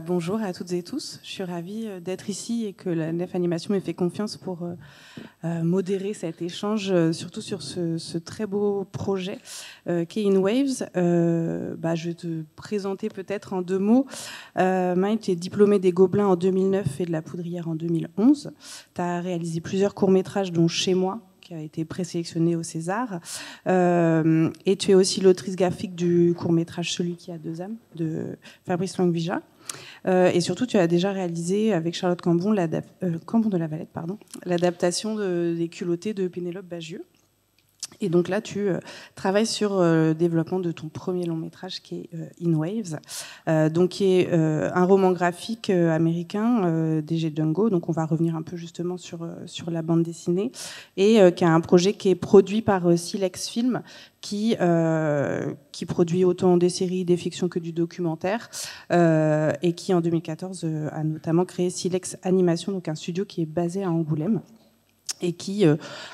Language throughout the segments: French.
Bonjour à toutes et tous. Je suis ravie d'être ici et que la Nef Animation m'ait fait confiance pour modérer cet échange, surtout sur ce très beau projet qu'est In Waves. Je vais te présenter peut-être en 2 mots. Maï, tu es diplômée des Gobelins en 2009 et de la Poudrière en 2011. Tu as réalisé plusieurs courts-métrages, dont Chez moi, qui a été présélectionné au César. Et tu es aussi l'autrice graphique du court-métrage Celui qui a 2 âmes de Fabrice Longuevija. Et surtout, tu as déjà réalisé avec Charlotte Cambon, Cambon de la Valette, l'adaptation des Culottés de Pénélope Bagieux. Et donc là, tu travailles sur le développement de ton premier long métrage qui est In Waves, qui est un roman graphique américain d'E.G. Dungo. Donc on va revenir un peu justement sur la bande dessinée, et qui a un projet qui est produit par Silex Film, qui produit autant des séries, des fictions que du documentaire, et qui en 2014 a notamment créé Silex Animation, donc un studio qui est basé à Angoulême, et qui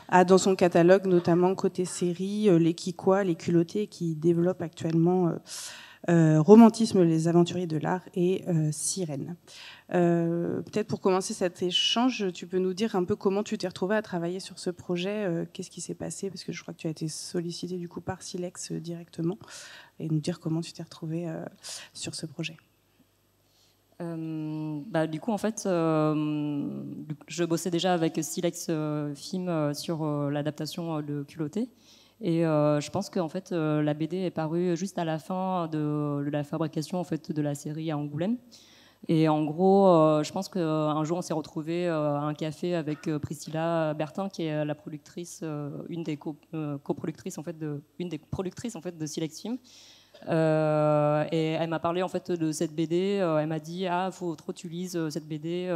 a dans son catalogue, notamment côté série, Les Kikois, Les Culottés, qui développe actuellement Romantisme, les aventuriers de l'art et Sirène. Peut-être pour commencer cet échange, tu peux nous dire un peu comment tu t'es retrouvée à travailler sur ce projet, qu'est-ce qui s'est passé, parce que je crois que tu as été sollicitée du coup par Silex directement, et nous dire comment tu t'es retrouvée sur ce projet. Du coup, en fait, je bossais déjà avec Silex Film sur l'adaptation de Culotté. Et je pense qu'en fait, la BD est parue juste à la fin de la fabrication en fait, de la série à Angoulême. Et en gros, je pense qu'un jour, on s'est retrouvés à un café avec Priscilla Bertin, qui est la productrice, une des coproductrices en fait, une des productrices en fait, de Silex Film. Et elle m'a parlé en fait de cette BD. Elle m'a dit faut trop que tu lises cette BD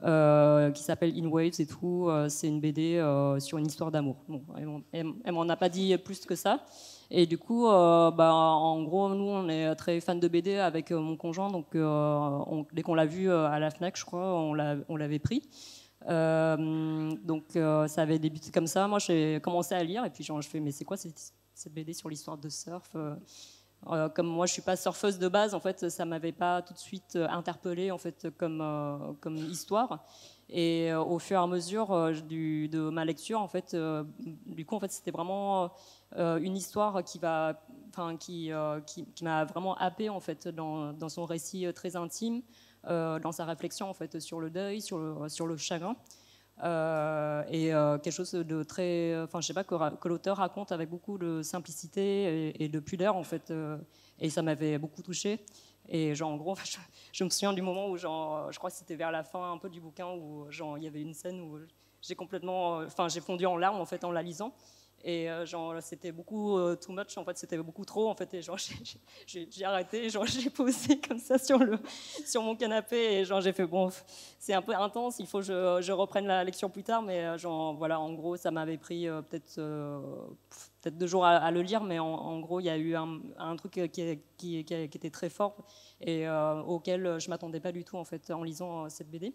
qui s'appelle In Waves et tout. C'est une BD sur une histoire d'amour. Bon, elle m'en a pas dit plus que ça. Et du coup, en gros, nous on est très fans de BD avec mon conjoint. Donc dès qu'on l'a vu à la Fnac, je crois, on l'avait pris. Ça avait débuté comme ça. Moi, j'ai commencé à lire et puis je fais mais c'est quoi cette BD sur l'histoire de surf comme moi je suis pas surfeuse de base, en fait, ça m'avait pas tout de suite interpellée en fait comme histoire. Et au fur et à mesure de ma lecture, en fait, du coup, en fait, c'était vraiment une histoire qui m'a vraiment happée en fait dans son récit très intime, dans sa réflexion en fait sur le deuil, sur le chagrin. Quelque chose de très, je sais pas, que l'auteur raconte avec beaucoup de simplicité et de pudeur en fait, et ça m'avait beaucoup touchée. Et genre en gros, je me souviens du moment où je crois que c'était vers la fin un peu du bouquin où il y avait une scène où j'ai fondu en larmes en fait en la lisant. Et c'était beaucoup too much, en fait, c'était beaucoup trop, en fait, et j'ai arrêté, j'ai posé comme ça sur mon canapé, et j'ai fait, bon, c'est un peu intense, il faut que je reprenne la lecture plus tard, mais voilà, en gros, ça m'avait pris peut-être 2 jours à le lire, mais en gros, il y a eu un truc qui était très fort, et auquel je ne m'attendais pas du tout, en fait, en lisant cette BD.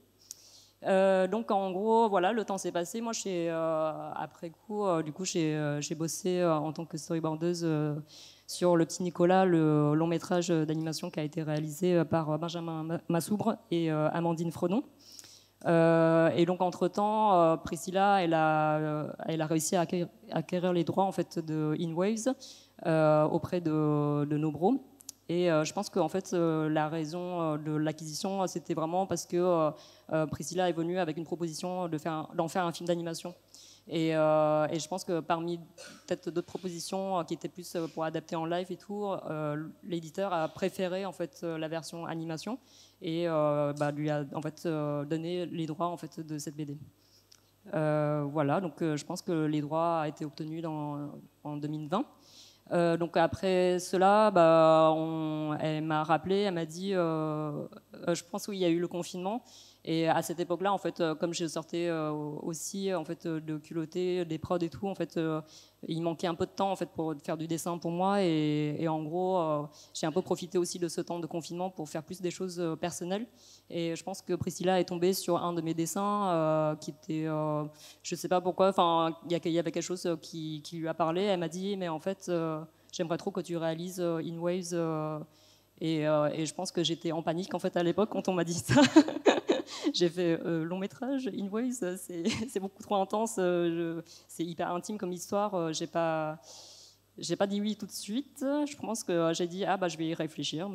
Donc en gros, voilà, le temps s'est passé. Moi, après coup, du coup, j'ai bossé en tant que storyboardeuse sur Le Petit Nicolas, le long métrage d'animation qui a été réalisé par Benjamin Massoubre et Amandine Fredon. Et donc entre-temps, Priscilla, elle a réussi à acquérir les droits en fait de In Waves auprès de Nobro. Et je pense qu'en fait, la raison de l'acquisition, c'était vraiment parce que Priscilla est venue avec une proposition d'en faire un film d'animation. Et je pense que parmi peut-être d'autres propositions qui étaient plus pour adapter en live et tout, l'éditeur a préféré en fait la version animation et lui a en fait donné les droits en fait de cette BD. Voilà, donc je pense que les droits ont été obtenus en 2020. Donc après cela, elle m'a rappelé, elle m'a dit, je pense qu'il y a eu le confinement, et à cette époque-là, en fait, comme je sortais aussi en fait de Culotté, des prods et tout, en fait, il manquait un peu de temps en fait pour faire du dessin pour moi, et en gros, j'ai un peu profité aussi de ce temps de confinement pour faire plus des choses personnelles. Et je pense que Priscilla est tombée sur un de mes dessins qui était, je sais pas pourquoi, enfin, il y avait quelque chose qui lui a parlé. Elle m'a dit, mais en fait, j'aimerais trop que tu réalises In Waves. Et je pense que j'étais en panique en fait à l'époque quand on m'a dit ça. J'ai fait long métrage, In Voice, c'est beaucoup trop intense, c'est hyper intime comme histoire. J'ai pas dit oui tout de suite. Je pense que j'ai dit je vais y réfléchir,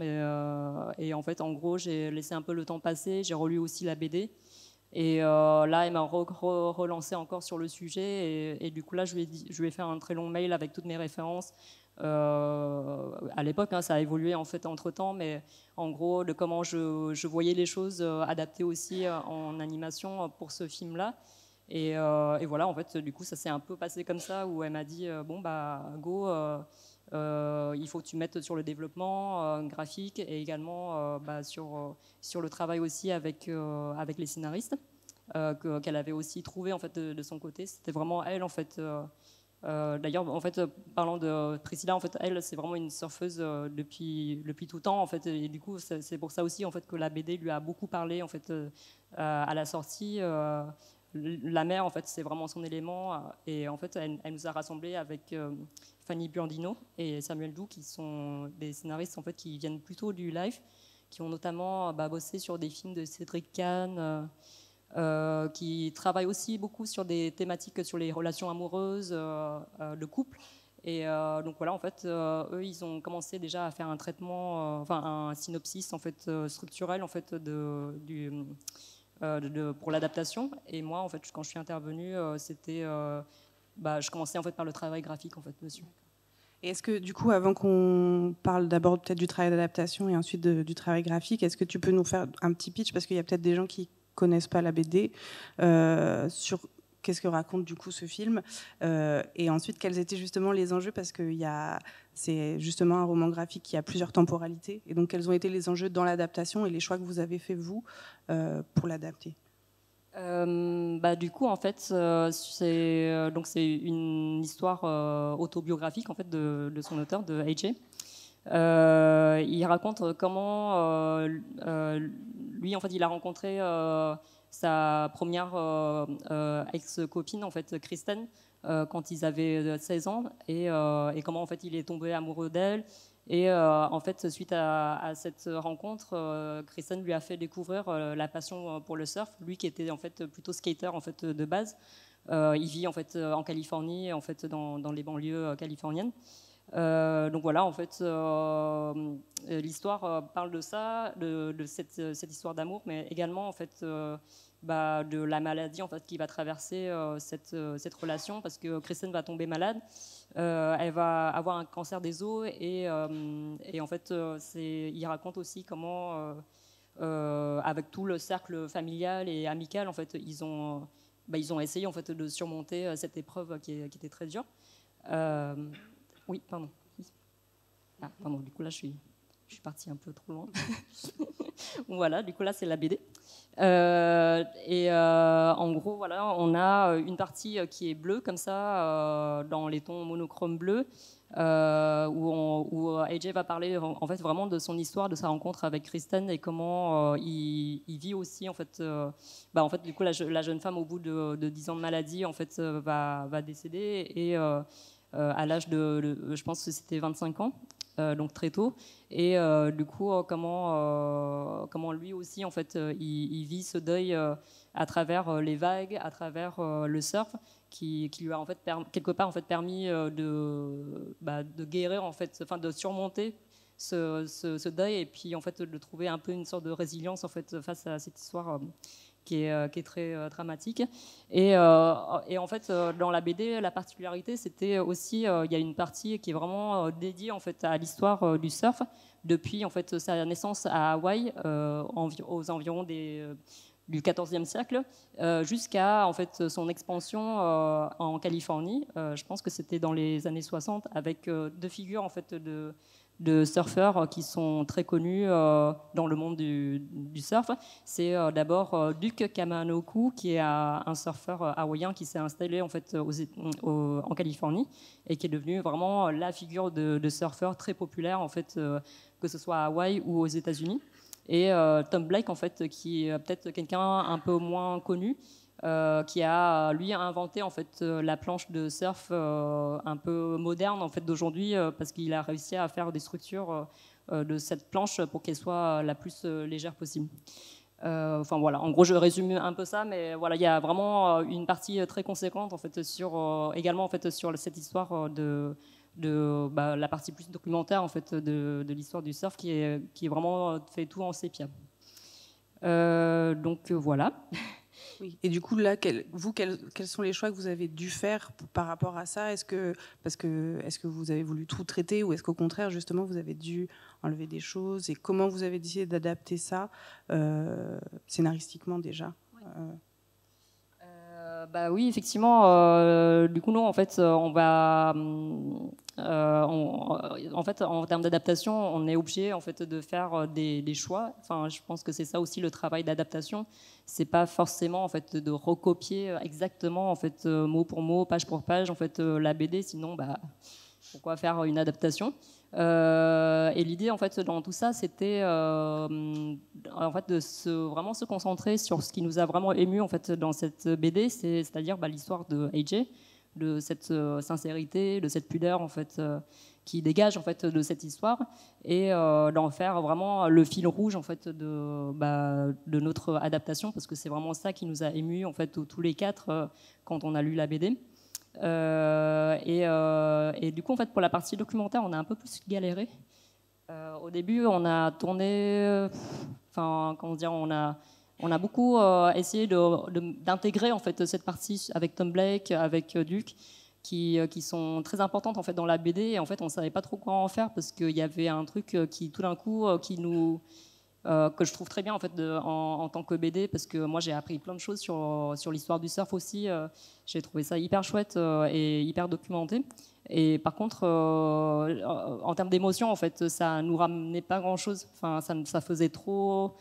et en fait en gros j'ai laissé un peu le temps passer. J'ai relu aussi la BD. Et là, elle m'a relancé encore sur le sujet. Et du coup, là, je lui ai fait un très long mail avec toutes mes références. À l'époque, ça a évolué en fait entre-temps, mais en gros, de comment je voyais les choses adaptées aussi en animation pour ce film-là. Et voilà, en fait, du coup, ça s'est un peu passé comme ça, où elle m'a dit go, il faut que tu mettes sur le développement graphique et également sur le travail aussi avec les scénaristes qu'elle avait aussi trouvé en fait de son côté. C'était vraiment elle en fait. D'ailleurs, en fait, parlant de Priscilla, en fait, elle, c'est vraiment une surfeuse depuis tout temps, en fait, et du coup, c'est pour ça aussi, en fait, que la BD lui a beaucoup parlé, en fait, à la sortie. La mer, en fait, c'est vraiment son élément, et en fait, elle nous a rassemblés avec Fanny Buandino et Samuel Doux, qui sont des scénaristes, en fait, qui viennent plutôt du live, qui ont notamment bossé sur des films de Cédric Kahn. Qui travaillent aussi beaucoup sur des thématiques sur les relations amoureuses, le couple. Et donc voilà, en fait, eux, ils ont commencé déjà à faire un traitement, un synopsis en fait structurel en fait pour l'adaptation. Et moi, en fait, quand je suis intervenue, je commençais en fait par le travail graphique en fait dessus. Et est-ce que du coup, avant qu'on parle d'abord peut-être du travail d'adaptation et ensuite du travail graphique, est-ce que tu peux nous faire un petit pitch, parce qu'il y a peut-être des gens qui connaissent pas la BD, sur qu'est-ce que raconte du coup ce film, et ensuite quels étaient justement les enjeux, parce que c'est justement un roman graphique qui a plusieurs temporalités, et donc quels ont été les enjeux dans l'adaptation et les choix que vous avez fait vous pour l'adapter. Du coup, en fait, c'est une histoire autobiographique en fait de son auteur, de AJ. Il raconte comment lui, en fait, il a rencontré sa première ex-copine, en fait, Kristen, quand ils avaient 16 ans, et comment en fait il est tombé amoureux d'elle. Et en fait, suite à cette rencontre, Kristen lui a fait découvrir la passion pour le surf. Lui, qui était en fait plutôt skater en fait de base, il vit en fait en Californie, en fait dans les banlieues californiennes. Donc voilà, en fait, l'histoire parle de ça, de cette histoire d'amour, mais également en fait de la maladie en fait qui va traverser cette relation, parce que Kristen va tomber malade, elle va avoir un cancer des os, et en fait il raconte aussi comment avec tout le cercle familial et amical en fait ils ont essayé en fait de surmonter cette épreuve qui était très dure. Oui, pardon. Pardon, du coup là je suis partie un peu trop loin. Voilà, du coup là c'est la BD. En gros, voilà, on a une partie qui est bleue comme ça, dans les tons monochromes bleus, où AJ va parler en fait vraiment de son histoire, de sa rencontre avec Kristen, et comment il vit aussi en fait, en fait du coup la jeune femme au bout de 10 ans de maladie en fait va décéder, et à l'âge je pense que c'était 25 ans. Donc très tôt, et du coup comment lui aussi en fait il vit ce deuil à travers les vagues, à travers le surf, qui lui a en fait quelque part en fait permis de guérir en fait, enfin de surmonter ce deuil, et puis en fait de trouver un peu une sorte de résilience en fait face à cette histoire qui est très dramatique. Et en fait, dans la BD, la particularité, c'était aussi, il y a une partie qui est vraiment dédiée en fait à l'histoire du surf, depuis en fait sa naissance à Hawaï, aux environs du XIVe siècle, jusqu'à en fait son expansion en Californie. Je pense que c'était dans les années 60, avec deux figures en fait de surfeurs qui sont très connus dans le monde du surf. C'est d'abord Duke Kamanoku, qui est un surfeur hawaïen qui s'est installé en fait en Californie, et qui est devenu vraiment la figure de surfeur très populaire en fait, que ce soit à Hawaï ou aux États-Unis. Et Tom Blake en fait, qui est peut-être quelqu'un un peu moins connu, qui a lui inventé en fait la planche de surf un peu moderne en fait d'aujourd'hui parce qu'il a réussi à faire des structures de cette planche pour qu'elle soit la plus légère possible. Enfin voilà, en gros je résume un peu ça, mais voilà, il y a vraiment une partie très conséquente en fait sur également en fait sur cette histoire de la partie plus documentaire en fait de l'histoire du surf qui est vraiment fait tout en sépia. Donc voilà. Oui. Et du coup, là, quels sont les choix que vous avez dû faire par rapport à ça? Est-ce que vous avez voulu tout traiter ou est-ce qu'au contraire, justement, vous avez dû enlever des choses? Et comment vous avez décidé d'adapter ça scénaristiquement déjà? Bah oui, effectivement. Du coup, non, en fait, on va, en fait, en termes d'adaptation, on est obligé en fait de faire des choix. Enfin, je pense que c'est ça aussi le travail d'adaptation. C'est pas forcément en fait de recopier exactement en fait mot pour mot, page pour page en fait la BD. Sinon, bah pourquoi faire une adaptation? Et l'idée, en fait, dans tout ça, c'était en fait de vraiment se concentrer sur ce qui nous a vraiment ému en fait dans cette BD, c'est-à-dire l'histoire de AJ, de cette sincérité, de cette pudeur en fait qui dégage en fait de cette histoire, et d'en faire vraiment le fil rouge en fait de notre adaptation, parce que c'est vraiment ça qui nous a ému en fait tous les quatre quand on a lu la BD. Et du coup, en fait, pour la partie documentaire, on a un peu plus galéré. Au début, on a tourné, enfin, comment dire, on a beaucoup essayé d'intégrer en fait cette partie avec Tom Blake, avec Duke, qui sont très importantes en fait dans la BD. Et en fait, on savait pas trop quoi en faire parce qu'il y avait un truc qui, tout d'un coup, que je trouve très bien en fait en tant que BD, parce que moi j'ai appris plein de choses sur l'histoire du surf aussi. J'ai trouvé ça hyper chouette et hyper documenté. Et par contre, en termes d'émotion, en fait, ça nous ramenait pas grand chose. Enfin, ça faisait trop.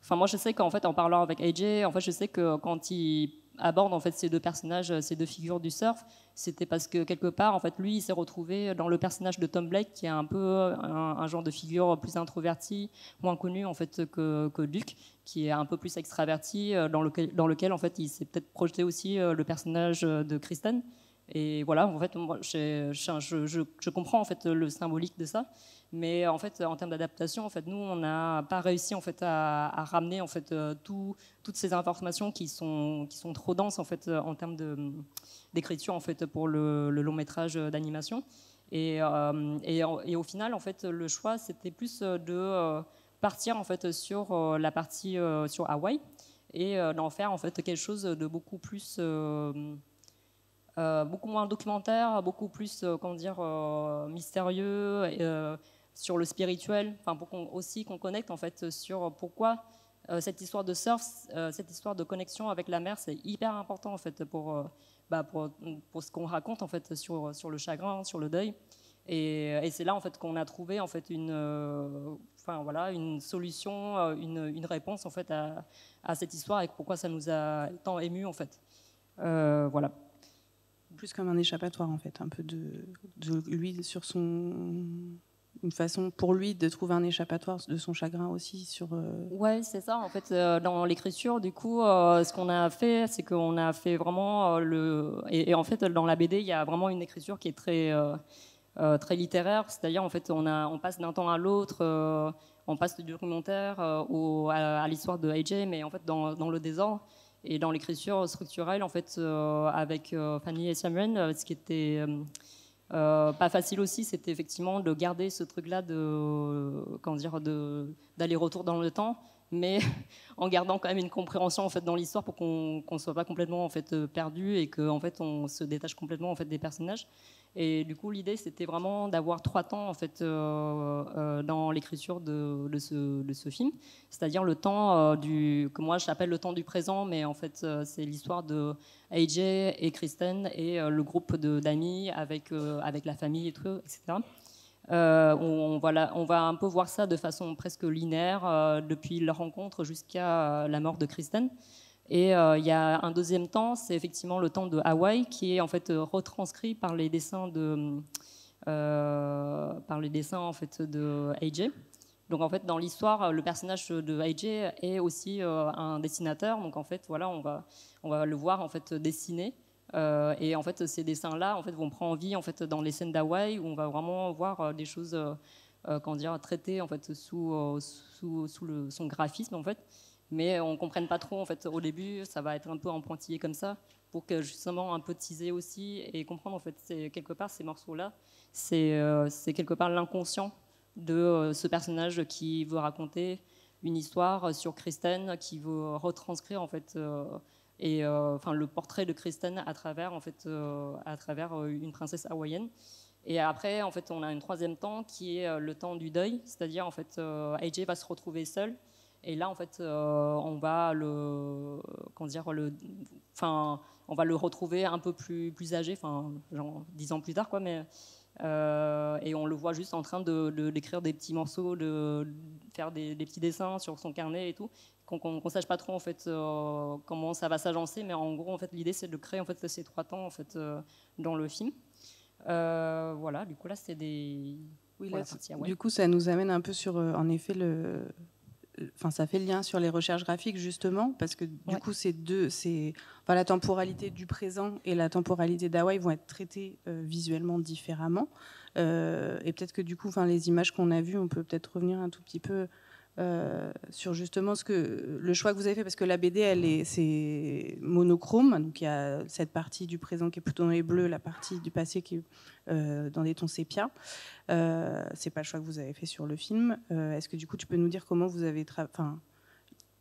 Enfin, moi je sais qu'en fait, en parlant avec AJ, en fait, je sais que quand il aborde en fait ces deux personnages, ces deux figures du surf, c'était parce que quelque part en fait lui il s'est retrouvé dans le personnage de Tom Blake, qui est un peu un genre de figure plus introverti, moins connu en fait que Duke, qui est un peu plus extraverti, dans lequel en fait il s'est peut-être projeté aussi le personnage de Kristen. Et voilà, en fait moi, je comprends en fait le symbolique de ça, mais en fait en termes d'adaptation, en fait nous on n'a pas réussi en fait à ramener en fait toutes ces informations qui sont trop denses en fait en termes d'écriture en fait pour le long métrage d'animation. Et au final en fait le choix c'était plus de partir en fait sur la partie sur Hawaï, et d'en faire en fait quelque chose de beaucoup plus beaucoup moins documentaire, beaucoup plus comment dire mystérieux, sur le spirituel, enfin pour qu'on connecte en fait sur pourquoi cette histoire de surf, cette histoire de connexion avec la mer, c'est hyper important en fait pour ce qu'on raconte en fait sur le chagrin, sur le deuil. Et c'est là en fait qu'on a trouvé en fait une solution, une réponse en fait à cette histoire, et pourquoi ça nous a tant ému en fait. Voilà. Plus comme un échappatoire en fait, un peu de lui sur une façon pour lui de trouver un échappatoire de son chagrin aussi sur. Ouais, c'est ça. En fait, dans l'écriture, du coup, ce qu'on a fait, c'est qu'on a fait vraiment et en fait, dans la BD, il y a vraiment une écriture qui est très littéraire. C'est-à-dire, en fait, on passe d'un temps à l'autre, on passe du documentaire à l'histoire de AJ, mais en fait, dans le désordre. Et dans l'écriture structurelle, en fait, avec Fanny et Samuel, ce qui était pas facile aussi, c'était effectivement de garder ce truc-là d'aller-retour dans le temps, mais en gardant quand même une compréhension en fait dans l'histoire, pour qu'on soit pas complètement en fait perdu, et qu'en fait on se détache complètement en fait des personnages. Et du coup, l'idée, c'était vraiment d'avoir 3 temps en fait dans l'écriture de ce film, c'est-à-dire le temps que moi j'appelle le temps du présent, mais en fait c'est l'histoire de AJ et Kristen et le groupe d'amis avec la famille et tout, etc. On va un peu voir ça de façon presque linéaire depuis leur rencontre jusqu'à la mort de Kristen. Et il y a un deuxième temps, c'est effectivement le temps de Hawaï, qui est en fait retranscrit par les dessins en fait de AJ. Donc en fait, dans l'histoire, le personnage de AJ est aussi un dessinateur. Donc en fait, voilà, on va le voir en fait dessiner. Et en fait, ces dessins-là, en fait, vont prendre vie en fait dans les scènes d'Hawaï où on va vraiment voir des choses, comment dire, traitées en fait sous son graphisme en fait. Mais on ne comprenne pas trop en fait au début. Ça va être un peu en pointillé comme ça pour que justement un peu teaser aussi et comprendre en fait quelque part ces morceaux-là, c'est quelque part l'inconscient de ce personnage qui veut raconter une histoire sur Kristen, qui veut retranscrire en fait enfin le portrait de Kristen à travers en fait à travers une princesse hawaïenne. Et après en fait on a un troisième temps qui est le temps du deuil, c'est-à-dire en fait AJ va se retrouver seul. Et là, en fait, on va comment dire, enfin, on va le retrouver un peu plus âgé, enfin, genre 10 ans plus tard, quoi, mais et on le voit juste en train d'écrire des petits morceaux, de faire des petits dessins sur son carnet et tout, qu'on sache pas trop en fait comment ça va s'agencer, mais en gros, en fait, l'idée c'est de créer en fait ces 3 temps en fait dans le film. Voilà, du coup là, c'est des. Oui, là, du coup, ça nous amène un peu sur, en effet, enfin, ça fait le lien sur les recherches graphiques justement, parce que du coup, enfin, la temporalité du présent et la temporalité d'Hawaï vont être traitées visuellement différemment. Et peut-être que du coup, enfin, les images qu'on a vues, on peut peut-être revenir un tout petit peu sur justement le choix que vous avez fait, parce que la BD, c'est monochrome, donc il y a cette partie du présent qui est plutôt dans les bleus, la partie du passé qui est dans des tons sépia. C'est pas le choix que vous avez fait sur le film. Est-ce que du coup tu peux nous dire comment vous avez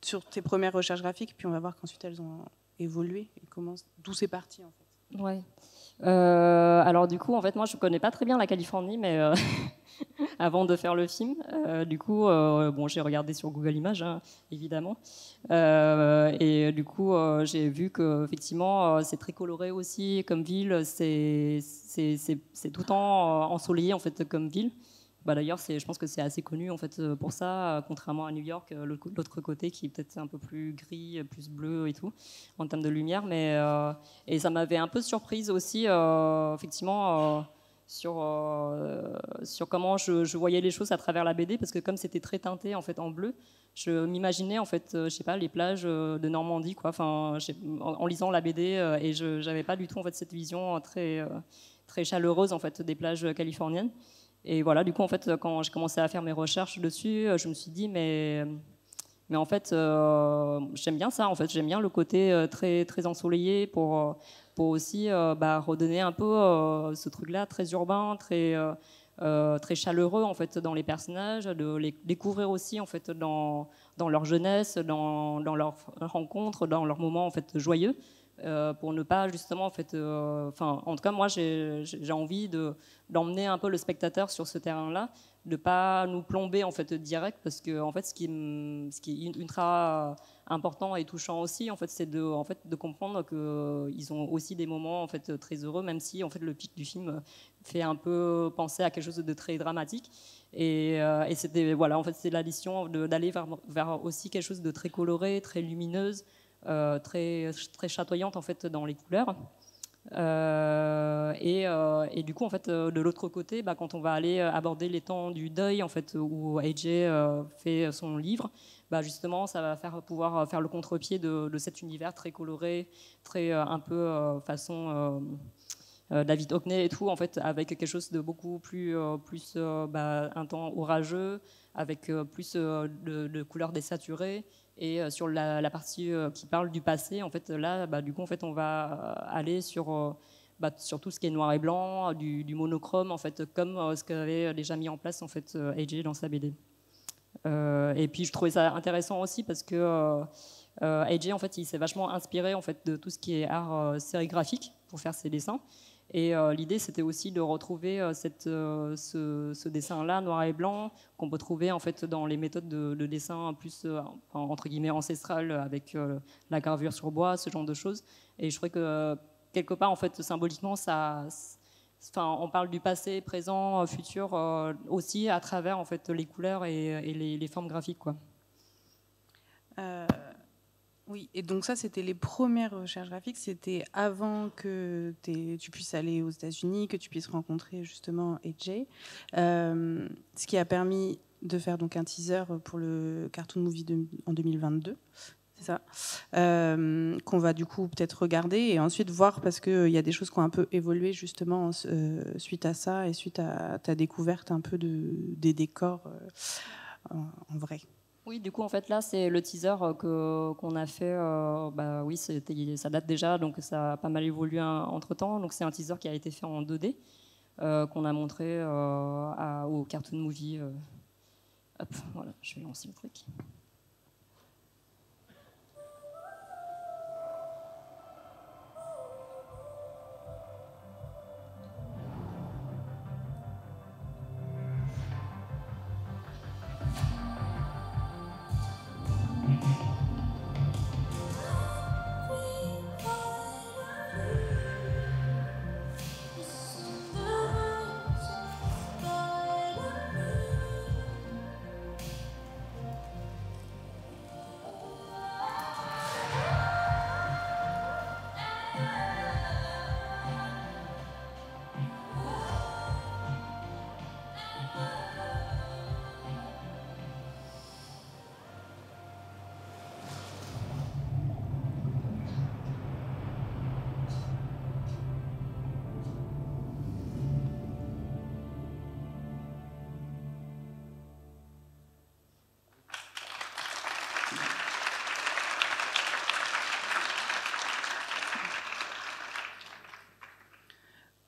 sur tes premières recherches graphiques, puis on va voir qu'ensuite elles ont évolué et d'où c'est parti en fait. Ouais. Alors du coup en fait moi je connais pas très bien la Californie, mais avant de faire le film, du coup bon j'ai regardé sur Google Images hein, évidemment, et du coup j'ai vu que effectivement c'est très coloré aussi comme ville, c'est tout le temps ensoleillé en fait comme ville. Bah, d'ailleurs, je pense que c'est assez connu en fait pour ça, contrairement à New York, l'autre côté qui est peut-être un peu plus gris, plus bleu et tout, en termes de lumière. Et ça m'avait un peu surprise aussi, effectivement, sur comment je voyais les choses à travers la BD, parce que comme c'était très teinté en fait en bleu, je m'imaginais en fait, je sais pas, les plages de Normandie, quoi. Enfin, en lisant la BD, et je n'avais pas du tout en fait cette vision très chaleureuse en fait des plages californiennes. Et voilà, du coup, en fait, quand j'ai commencé à faire mes recherches dessus, je me suis dit, mais en fait, j'aime bien ça. En fait, j'aime bien le côté très ensoleillé pour aussi redonner un peu ce truc-là, très urbain, très chaleureux en fait dans les personnages, de les découvrir aussi en fait dans leur jeunesse, dans leurs rencontres, dans leurs moments en fait joyeux. Pour ne pas justement en fait, en tout cas moi j'ai envie d'emmener un peu le spectateur sur ce terrain-là, de pas nous plomber en fait direct, parce que en fait ce qui est ultra important et touchant aussi en fait c'est de comprendre que ils ont aussi des moments en fait très heureux, même si en fait le pitch du film fait un peu penser à quelque chose de très dramatique. Et c'était voilà en fait c'est l'addition d'aller vers aussi quelque chose de très coloré, très lumineuse, très chatoyante en fait dans les couleurs. Et du coup en fait de l'autre côté, quand on va aller aborder les temps du deuil en fait où AJ fait son livre, justement ça va pouvoir faire le contre-pied de cet univers très coloré, très un peu façon David Hockney et tout, en fait, avec quelque chose de beaucoup plus un temps orageux, avec plus de couleurs désaturées. Et sur la partie qui parle du passé, en fait, là, du coup, en fait, on va aller sur tout ce qui est noir et blanc, du monochrome, en fait, comme ce qu'avait déjà mis en place en fait AJ dans sa BD. Et puis je trouvais ça intéressant aussi parce que AJ, en fait, il s'est vachement inspiré en fait de tout ce qui est art sérigraphique pour faire ses dessins. Et l'idée, c'était aussi de retrouver ce dessin-là, noir et blanc, qu'on peut trouver en fait dans les méthodes de dessin plus entre guillemets ancestrales, avec la gravure sur bois, ce genre de choses. Et je trouvais que quelque part, en fait, symboliquement, on parle du passé, présent, futur, aussi à travers en fait les couleurs et les formes graphiques, quoi. Oui, et donc ça, c'était les premières recherches graphiques, c'était avant que tu puisses aller aux États-Unis, que tu puisses rencontrer justement AJ. Ce qui a permis de faire donc un teaser pour le Cartoon Movie en 2022. C'est ça. Qu'on va du coup peut-être regarder et ensuite voir, parce qu'il y a des choses qui ont un peu évolué justement suite à ça et suite à ta découverte un peu des décors en vrai. Oui, du coup, en fait, là, c'est le teaser qu'on a fait. Oui, ça date déjà, donc ça a pas mal évolué entre-temps. Donc, c'est un teaser qui a été fait en 2D, qu'on a montré au Cartoon Movie. Hop, voilà, je vais lancer le truc.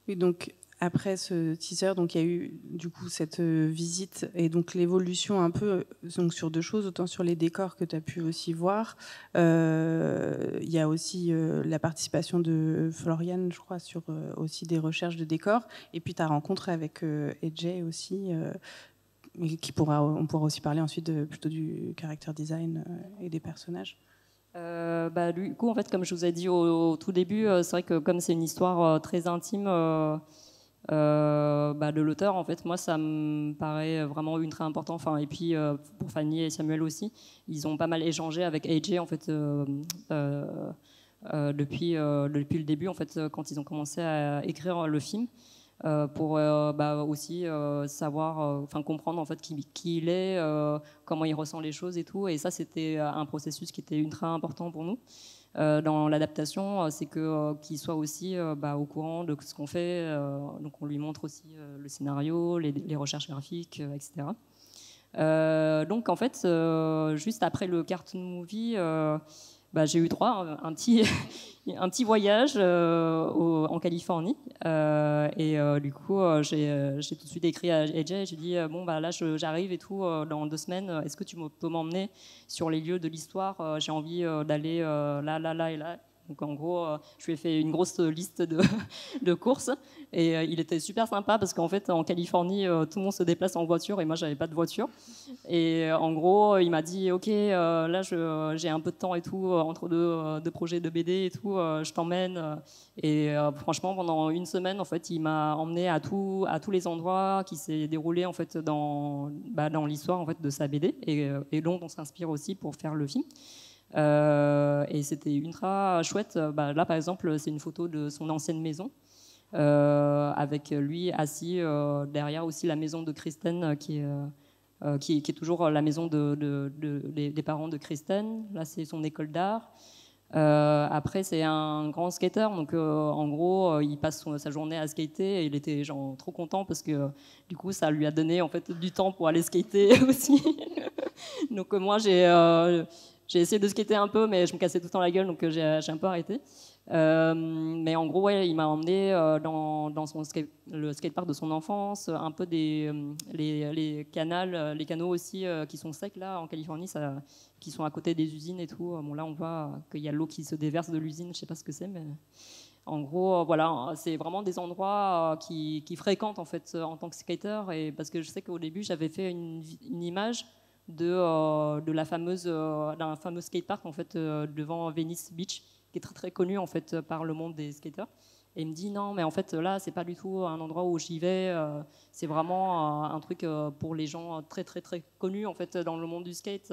Oui, donc après ce teaser, donc il y a eu du coup cette visite et donc l'évolution un peu donc sur deux choses, autant sur les décors que tu as pu aussi voir. Il y a aussi la participation de Floriane, je crois, sur aussi des recherches de décors. Et puis ta rencontre avec AJ aussi, on pourra aussi parler ensuite plutôt du character design et des personnages. Du coup, en fait, comme je vous ai dit au tout début, c'est vrai que comme c'est une histoire très intime de l'auteur, en fait, moi, ça me paraît vraiment ultra important. Enfin, et puis pour Fanny et Samuel aussi, ils ont pas mal échangé avec AJ en fait depuis le début, en fait, quand ils ont commencé à écrire le film. Pour aussi savoir, enfin comprendre en fait qui il est, comment il ressent les choses et tout. Et ça, c'était un processus qui était ultra important pour nous dans l'adaptation. C'est qu'il soit aussi au courant de ce qu'on fait. Donc on lui montre aussi le scénario, les recherches graphiques, etc. Donc en fait, juste après le cartoon movie, j'ai eu droit à un petit, un petit voyage en Californie. Du coup, j'ai tout de suite écrit à AJ. J'ai dit là, j'arrive et tout dans 2 semaines. Est-ce que tu peux m'emmener sur les lieux de l'histoire? J'ai envie d'aller là, là, là et là. Donc en gros, je lui ai fait une grosse liste de courses et il était super sympa parce qu'en fait en Californie tout le monde se déplace en voiture et moi j'avais pas de voiture et en gros il m'a dit ok là j'ai un peu de temps et tout entre deux projets de BD et tout je t'emmène et franchement pendant 1 semaine en fait il m'a emmené à tous les endroits qui s'est déroulé en fait dans l'histoire en fait de sa BD et dont on s'inspire aussi pour faire le film. Et c'était ultra chouette. Là, par exemple, c'est une photo de son ancienne maison, avec lui assis derrière aussi la maison de Kristen, qui est toujours la maison des parents de Kristen. Là, c'est son école d'art. Après, c'est un grand skater, donc en gros, il passe sa journée à skater et il était genre trop content parce que du coup, ça lui a donné en fait du temps pour aller skater aussi. Donc moi, j'ai essayé de skater un peu, mais je me cassais tout le temps la gueule, donc j'ai un peu arrêté. Mais en gros, ouais, il m'a emmené dans le skatepark de son enfance, un peu les canaux aussi qui sont secs là en Californie, qui sont à côté des usines et tout. Bon, là, on voit qu'il y a l'eau qui se déverse de l'usine, je sais pas ce que c'est, mais en gros, voilà, c'est vraiment des endroits qui fréquentent en fait en tant que skater. Et parce que je sais qu'au début, j'avais fait une image d'un fameux skatepark en fait devant Venice Beach, qui est très très connu en fait par le monde des skaters. Et il me dit non, mais en fait là, c'est pas du tout un endroit où j'y vais. C'est vraiment un truc pour les gens très très très connus en fait dans le monde du skate.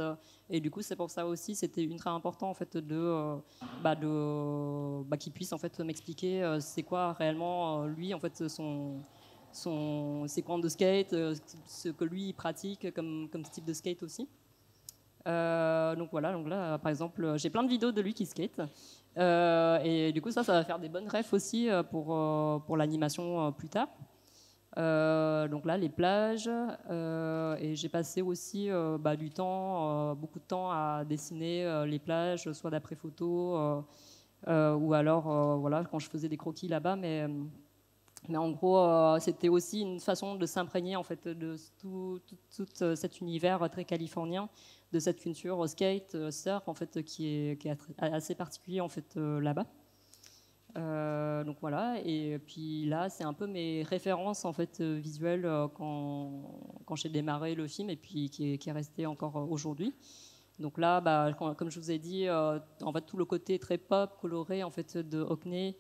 Et du coup, c'est pour ça aussi, c'était ultra important en fait qu'il puisse en fait m'expliquer c'est quoi réellement lui en fait ses coins de skate, ce que lui il pratique comme type de skate aussi. Donc voilà, donc là par exemple j'ai plein de vidéos de lui qui skate et du coup ça va faire des bonnes refs aussi pour l'animation plus tard. Donc là les plages et j'ai passé aussi du temps, beaucoup de temps à dessiner les plages, soit d'après photo ou alors voilà quand je faisais des croquis là-bas, mais en gros, c'était aussi une façon de s'imprégner en fait de tout cet univers très californien, de cette culture skate, surf en fait qui est assez particulier en fait là-bas. Donc voilà, et puis là, c'est un peu mes références en fait visuelles quand j'ai démarré le film et puis qui est resté encore aujourd'hui. Donc là, comme je vous ai dit, en fait tout le côté très pop, coloré en fait de Hockney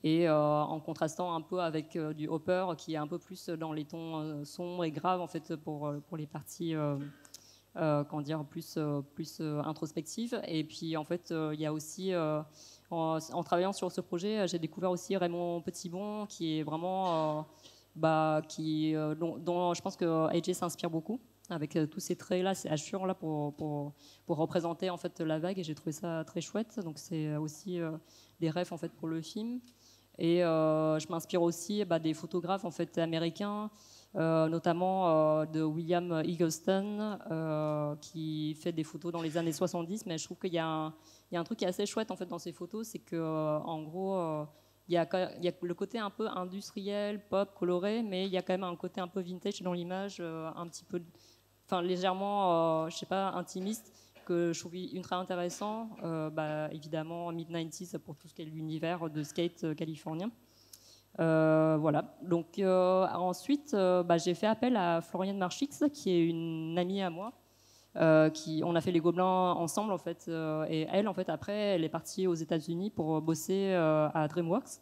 et en contrastant un peu avec du Hopper qui est un peu plus dans les tons sombres et graves en fait pour les parties comment dire plus introspectives. Et puis en fait il y a aussi en travaillant sur ce projet, j'ai découvert aussi Raymond Petitbon qui est vraiment dont je pense que AJ s'inspire beaucoup avec tous ces traits là, ces hachures là pour représenter en fait la vague, et j'ai trouvé ça très chouette. Donc c'est aussi des refs en fait pour le film. Et je m'inspire aussi des photographes en fait américains, notamment de William Eggleston, qui fait des photos dans les années 70. Mais je trouve qu'il y a un truc qui est assez chouette en fait dans ces photos, c'est que en gros il y a le côté un peu industriel, pop, coloré, mais il y a quand même un côté un peu vintage dans l'image, un petit peu, enfin légèrement, je sais pas, intimiste, que je trouve ultra intéressant. Évidemment, mid-90s pour tout ce qui est l'univers de skate californien. Voilà. Donc ensuite, j'ai fait appel à Floriane Marchix, qui est une amie à moi. On a fait les Gobelins ensemble en fait, et elle en fait après elle est partie aux États-Unis pour bosser à DreamWorks.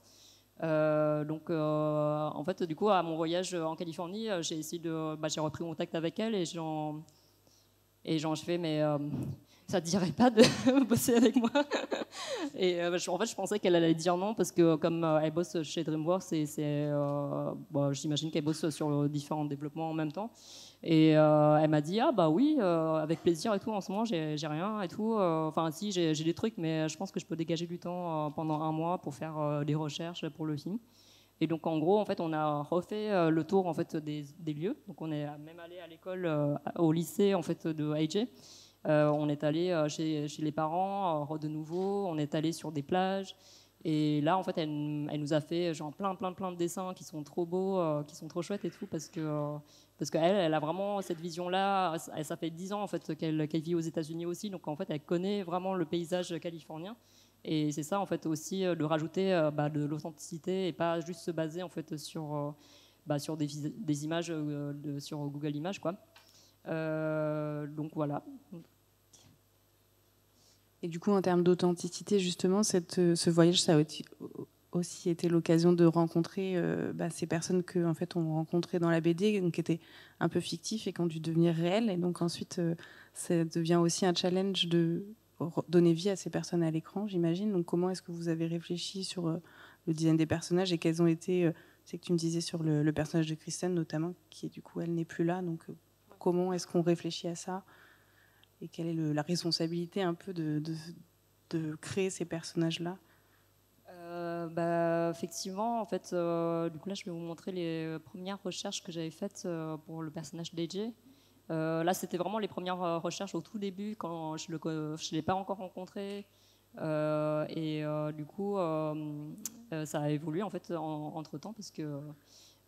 Donc en fait du coup à mon voyage en Californie, j'ai repris contact avec elle et je fais mais ça te dirait pas de bosser avec moi? Et en fait je pensais qu'elle allait dire non parce que comme elle bosse chez DreamWorks et j'imagine qu'elle bosse sur différents développements en même temps. Et elle m'a dit oui avec plaisir et tout, en ce moment j'ai rien et tout, enfin si j'ai des trucs mais je pense que je peux dégager du temps pendant un mois pour faire des recherches pour le film. Et donc en gros en fait on a refait le tour en fait des lieux. Donc on est même allé à l'école, au lycée en fait de AJ. On est allé chez les parents de nouveau, on est allé sur des plages. Et là, en fait, elle nous a fait genre plein de dessins qui sont trop beaux, qui sont trop chouettes et tout, parce qu'elle, elle a vraiment cette vision-là. Ça fait 10 ans en fait qu'elle vit aux États-Unis aussi, donc en fait, elle connaît vraiment le paysage californien. Et c'est ça, en fait, aussi de rajouter de l'authenticité et pas juste se baser en fait sur des images sur Google Images, quoi. Donc voilà. Et du coup, en termes d'authenticité, justement, ce voyage, ça a aussi été l'occasion de rencontrer ces personnes que, en fait, on rencontrait dans la BD, donc qui étaient un peu fictifs et qui ont dû devenir réelles. Et donc ensuite, ça devient aussi un challenge de donner vie à ces personnes à l'écran, j'imagine. Donc comment est-ce que vous avez réfléchi sur le design des personnages et quels ont été, c'est que tu me disais sur le personnage de Kristen notamment, qui du coup, elle n'est plus là. Donc comment est-ce qu'on réfléchit à ça? Et quelle est la responsabilité un peu de créer ces personnages-là? Effectivement, en fait, du coup là, je vais vous montrer les premières recherches que j'avais faites pour le personnage d'AJ. Là, c'était vraiment les premières recherches au tout début, quand je l'ai pas encore rencontré. Du coup, ça a évolué en fait entre temps, parce que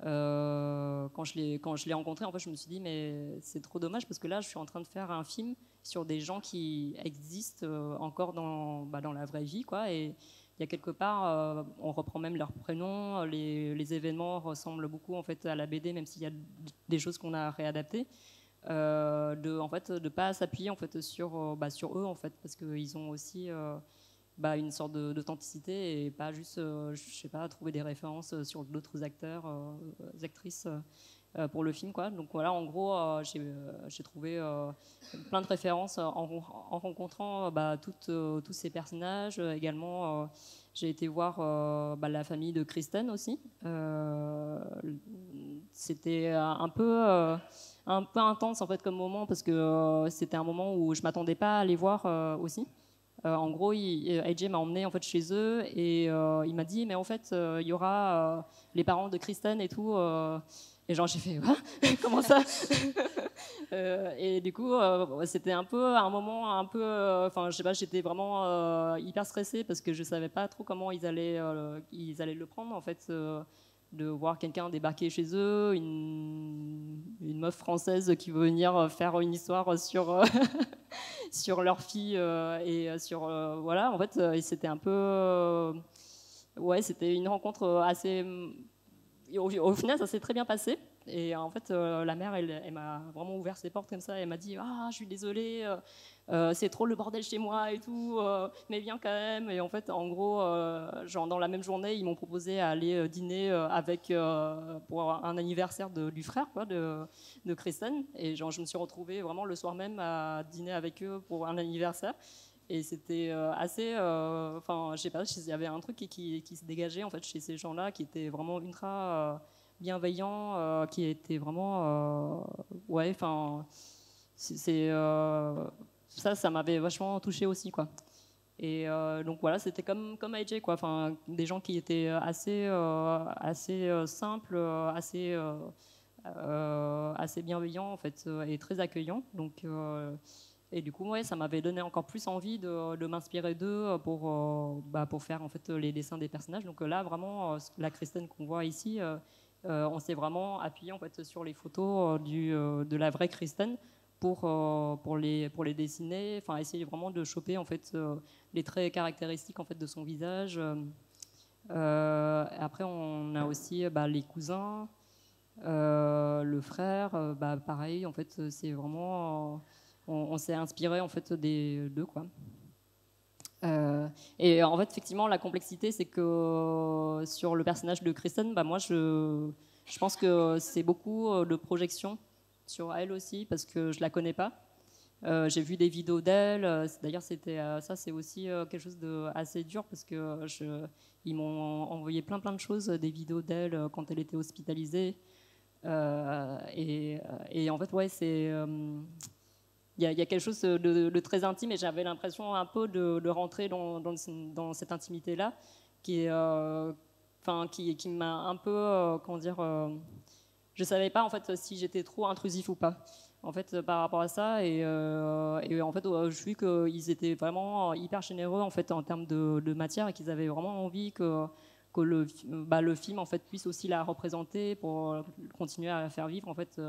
quand je l'ai rencontré, en fait, je me suis dit mais c'est trop dommage, parce que là, je suis en train de faire un film sur des gens qui existent encore dans la vraie vie, quoi. Et il y a quelque part, on reprend même leurs prénoms, les événements ressemblent beaucoup en fait à la BD, même s'il y a des choses qu'on a réadaptées. De pas s'appuyer en fait sur eux, en fait, parce qu'ils ont aussi une sorte d'authenticité, et pas juste je sais pas, trouver des références sur d'autres acteurs, actrices pour le film, quoi. Donc voilà, en gros j'ai trouvé plein de références en rencontrant tous ces personnages, également j'ai été voir la famille de Kristen aussi. C'était un peu intense en fait comme moment parce que c'était un moment où je m'attendais pas à les voir aussi. En gros, AJ m'a emmené en fait chez eux et il m'a dit mais en fait il y aura les parents de Kristen et tout. Et genre j'ai fait quoi? Comment ça? Et du coup c'était un peu un moment un peu enfin je sais pas, j'étais vraiment hyper stressée parce que je savais pas trop comment ils allaient le prendre en fait. De voir quelqu'un débarquer chez eux, une meuf française qui veut venir faire une histoire sur sur leur fille et sur voilà en fait c'était un peu ouais c'était une rencontre assez au final ça s'est très bien passé et en fait la mère elle m'a vraiment ouvert ses portes comme ça, elle m'a dit ah je suis désolée c'est trop le bordel chez moi et tout mais viens quand même. Et en fait en gros genre dans la même journée ils m'ont proposé à aller dîner avec pour un anniversaire du frère quoi, de Kristen, et genre je me suis retrouvée vraiment le soir même à dîner avec eux pour un anniversaire. Et c'était assez enfin je sais pas, il y avait un truc qui se dégageait en fait chez ces gens-là qui étaient vraiment ultra bienveillants, qui étaient vraiment ouais enfin c'est ça m'avait vachement touché aussi quoi. Et donc voilà, c'était comme AJ quoi, enfin des gens qui étaient assez simples, assez bienveillants en fait et très accueillants. Donc et du coup ouais, ça m'avait donné encore plus envie de m'inspirer d'eux pour faire en fait les dessins des personnages. Donc là vraiment la Kristen qu'on voit ici, on s'est vraiment appuyé en fait sur les photos de la vraie Kristen pour les dessiner, enfin essayer vraiment de choper en fait les traits caractéristiques en fait de son visage. Après on a aussi les cousins, le frère, pareil en fait c'est vraiment on s'est inspiré en fait des deux quoi. Et en fait effectivement la complexité c'est que sur le personnage de Kristen, moi je pense que c'est beaucoup de projection sur elle aussi parce que je la connais pas. J'ai vu des vidéos d'elle. D'ailleurs, ça, c'est aussi quelque chose de assez dur parce que ils m'ont envoyé plein de choses, des vidéos d'elle quand elle était hospitalisée. Et en fait, ouais, il y a quelque chose de très intime et j'avais l'impression un peu de rentrer dans cette intimité-là qui est, qui m'a un peu, comment dire, je savais pas en fait si j'étais trop intrusif ou pas en fait par rapport à ça. Et en fait je vis qu'ils étaient vraiment hyper généreux en fait en termes de matière et qu'ils avaient vraiment envie que le film en fait puisse aussi la représenter pour continuer à faire vivre en fait